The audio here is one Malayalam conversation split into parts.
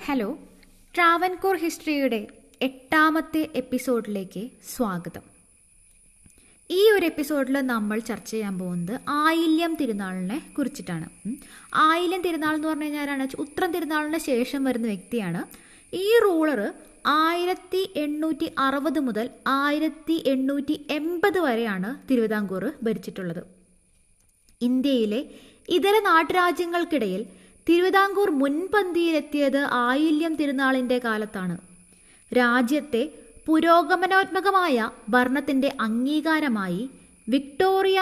ഹലോ, ട്രാവൻകൂർ ഹിസ്റ്ററിയുടെ 8ാമത്തെ എപ്പിസോഡിലേക്ക് സ്വാഗതം. ഈ ഒരു എപ്പിസോഡിൽ നമ്മൾ ചർച്ച ചെയ്യാൻ പോകുന്നത് ആയില്യം തിരുനാളിനെ കുറിച്ചിട്ടാണ്. ആയില്യം തിരുനാൾ എന്ന് പറഞ്ഞു കഴിഞ്ഞാൽ ഉത്രം തിരുനാളിന് ശേഷം വരുന്ന വ്യക്തിയാണ്. ഈ റൂളർ 1860 മുതൽ 1880 വരെയാണ് തിരുവിതാംകൂർ ഭരിച്ചിട്ടുള്ളത്. ഇന്ത്യയിലെ ഇതര നാട്ടുരാജ്യങ്ങൾക്കിടയിൽ തിരുവിതാംകൂർ മുൻപന്തിയിലെത്തിയത് ആയില്യം തിരുനാളിൻ്റെ കാലത്താണ്. രാജ്യത്തെ പുരോഗമനാത്മകമായ ഭരണത്തിൻ്റെ അംഗീകാരമായി വിക്ടോറിയ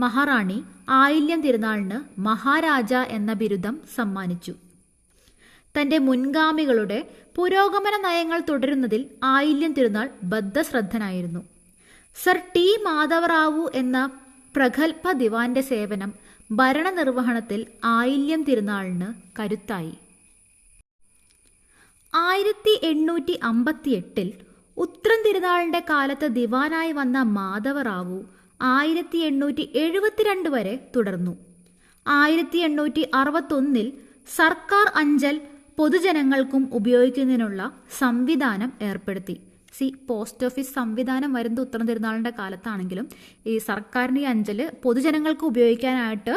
മഹാറാണി ആയില്യം തിരുനാളിന് മഹാരാജ എന്ന ബിരുദം സമ്മാനിച്ചു. തൻ്റെ മുൻഗാമികളുടെ പുരോഗമന നയങ്ങൾ തുടരുന്നതിൽ ആയില്യം തിരുനാൾ ബദ്ധശ്രദ്ധനായിരുന്നു. സർ ടി മാധവറാവു എന്ന പ്രഗത്ഭ ദിവാന്റെ സേവനം ഭരണനിർവഹണത്തിൽ ആയില്യം തിരുനാളിന് കരുത്തായി. 1858 ഉത്രം തിരുനാളിൻ്റെ കാലത്ത് ദിവാനായി വന്ന മാധവറാവു 1872 വരെ തുടർന്നു. 1861 സർക്കാർ അഞ്ചൽ പൊതുജനങ്ങൾക്കും ഉപയോഗിക്കുന്നതിനുള്ള സംവിധാനം ഏർപ്പെടുത്തി. പോസ്റ്റ് ഓഫീസ് സംവിധാനം വരുന്നത് ഉത്രം തിരുനാളിൻ്റെ കാലത്താണെങ്കിലും ഈ സർക്കാരിൻ്റെ ഈ അഞ്ചൽ പൊതുജനങ്ങൾക്ക് ഉപയോഗിക്കാനായിട്ട്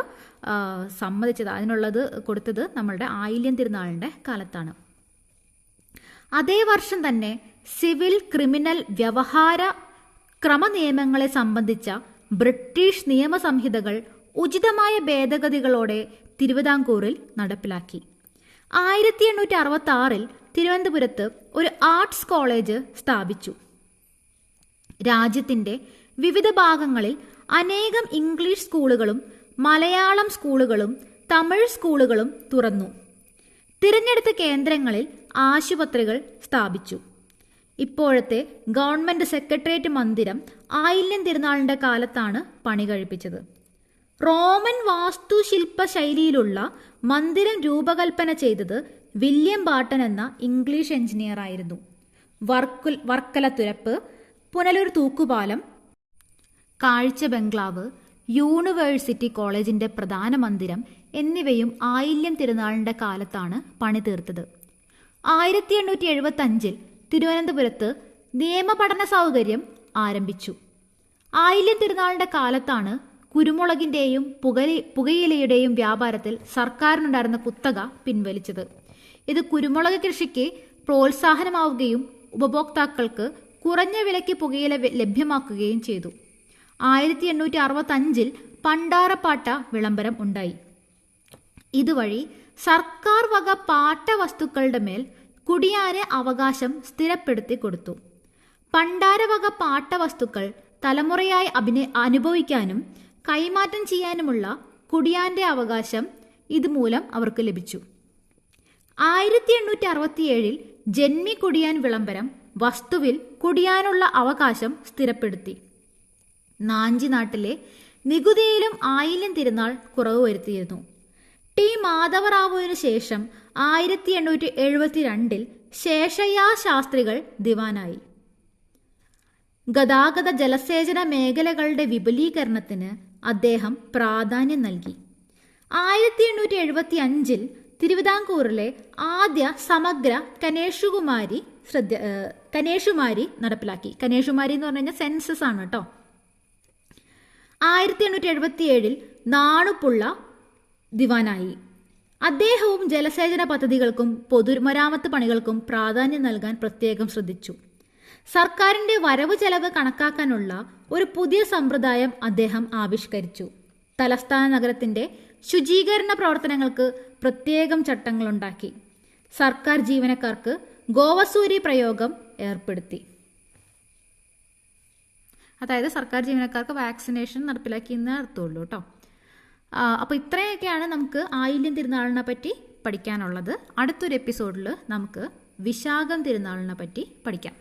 സമ്മതിച്ചത്, അതിനുള്ളത് കൊടുത്തത് നമ്മളുടെ ആയില്യം തിരുനാളിൻ്റെ കാലത്താണ്. അതേ വർഷം തന്നെ സിവിൽ ക്രിമിനൽ വ്യവഹാര ക്രമനിയമങ്ങളെ സംബന്ധിച്ച ബ്രിട്ടീഷ് നിയമസംഹിതകൾ ഉചിതമായ ഭേദഗതികളോടെ തിരുവിതാംകൂറിൽ നടപ്പിലാക്കി. 1866 തിരുവനന്തപുരത്ത് ഒരു ആർട്സ് കോളേജ് സ്ഥാപിച്ചു. രാജ്യത്തിൻ്റെ വിവിധ ഭാഗങ്ങളിൽ അനേകം ഇംഗ്ലീഷ് സ്കൂളുകളും മലയാളം സ്കൂളുകളും തമിഴ് സ്കൂളുകളും തുറന്നു. തിരഞ്ഞെടുത്ത കേന്ദ്രങ്ങളിൽ ആശുപത്രികൾ സ്ഥാപിച്ചു. ഇപ്പോഴത്തെ ഗവൺമെൻറ് സെക്രട്ടേറിയറ്റ് മന്ദിരം ആയില്യം തിരുനാളിൻ്റെ കാലത്താണ് പണി കഴിപ്പിച്ചത്. റോമൻ വാസ്തുശില്പ ശൈലിയിലുള്ള മന്ദിരം രൂപകൽപ്പന ചെയ്തത് വില്യം ബാർട്ടൺ എന്ന ഇംഗ്ലീഷ് എഞ്ചിനീയർ ആയിരുന്നു. വർക്കല തുരപ്പ്, പുനലൂർ തൂക്കുപാലം, കാഴ്ച ബംഗ്ലാവ്, യൂണിവേഴ്സിറ്റി കോളേജിൻ്റെ പ്രധാന മന്ദിരം എന്നിവയും ആയില്യം തിരുനാളിൻ്റെ കാലത്താണ് പണി തീർത്തത്. 1875 തിരുവനന്തപുരത്ത് നിയമപഠന സൗകര്യം ആരംഭിച്ചു. ആയില്യം തിരുനാളിൻ്റെ കാലത്താണ് കുരുമുളകിൻ്റെയും പുകയിലയുടെയും വ്യാപാരത്തിൽ സർക്കാരിനുണ്ടായിരുന്ന കുത്തക പിൻവലിച്ചത്. ഇത് കുരുമുളക് കൃഷിക്ക് പ്രോത്സാഹനമാവുകയും ഉപഭോക്താക്കൾക്ക് കുറഞ്ഞ വിലയ്ക്ക് പുകയില ലഭ്യമാക്കുകയും ചെയ്തു. 1865 പണ്ടാരപ്പാട്ട വിളംബരം ഉണ്ടായി. ഇതുവഴി സർക്കാർ വക പാട്ട വസ്തുക്കളുടെ മേൽ കുടിയാന് അവകാശം സ്ഥിരപ്പെടുത്തി കൊടുത്തു. പണ്ടാരവക പാട്ട വസ്തുക്കൾ തലമുറയായി അനുഭവിക്കാനും കൈമാറ്റം ചെയ്യാനുമുള്ള കുടിയാന്റെ അവകാശം ഇതുമൂലം അവർക്ക് ലഭിച്ചു. 1867 ജന്മി കുടിയാൻ വിളംബരം വസ്തുവിൽ കുടിയാനുള്ള അവകാശം സ്ഥിരപ്പെടുത്തി. നാഞ്ചിനാട്ടിലെ നികുതിയിലും ആയില്യം തിരുനാൾ കുറവ് വരുത്തിയിരുന്നു. ടി മാധവറാവുവിനു ശേഷം 1872 ശേഷയ്യ ശാസ്ത്രികൾ ദിവാനായി. ഗതാഗത ജലസേചന മേഖലകളുടെ വിപുലീകരണത്തിന് അദ്ദേഹം പ്രാധാന്യം നൽകി. 1875 തിരുവിതാംകൂറിലെ ആദ്യ സമഗ്ര കനേഷുമാരി നടപ്പിലാക്കി. കനേഷുമാരി എന്ന് പറഞ്ഞു കഴിഞ്ഞാൽ സെൻസസ് ആണ് കേട്ടോ. 1877 നാണുപിള്ള ദിവാനായി. അദ്ദേഹവും ജലസേചന പദ്ധതികൾക്കും പൊതുമരാമത്ത് പണികൾക്കും പ്രാധാന്യം നൽകാൻ പ്രത്യേകം ശ്രദ്ധിച്ചു. സർക്കാരിൻ്റെ വരവ് ചെലവ് കണക്കാക്കാനുള്ള ഒരു പുതിയ സമ്പ്രദായം അദ്ദേഹം ആവിഷ്കരിച്ചു. തലസ്ഥാന നഗരത്തിൻ്റെ ശുചീകരണ പ്രവർത്തനങ്ങൾക്ക് പ്രത്യേകം ചട്ടങ്ങളുണ്ടാക്കി. സർക്കാർ ജീവനക്കാർക്ക് ഗോവസൂരി പ്രയോഗം ഏർപ്പെടുത്തി. അതായത് സർക്കാർ ജീവനക്കാർക്ക് വാക്സിനേഷൻ നടപ്പിലാക്കി എന്നേ അർത്ഥമുള്ളൂ കേട്ടോ. അപ്പോൾ ഇത്രയൊക്കെയാണ് നമുക്ക് ആയില്യം തിരുനാളിനെ പറ്റി പഠിക്കാനുള്ളത്. അടുത്തൊരു എപ്പിസോഡിൽ നമുക്ക് വിശാഖം തിരുനാളിനെ പറ്റി പഠിക്കാം.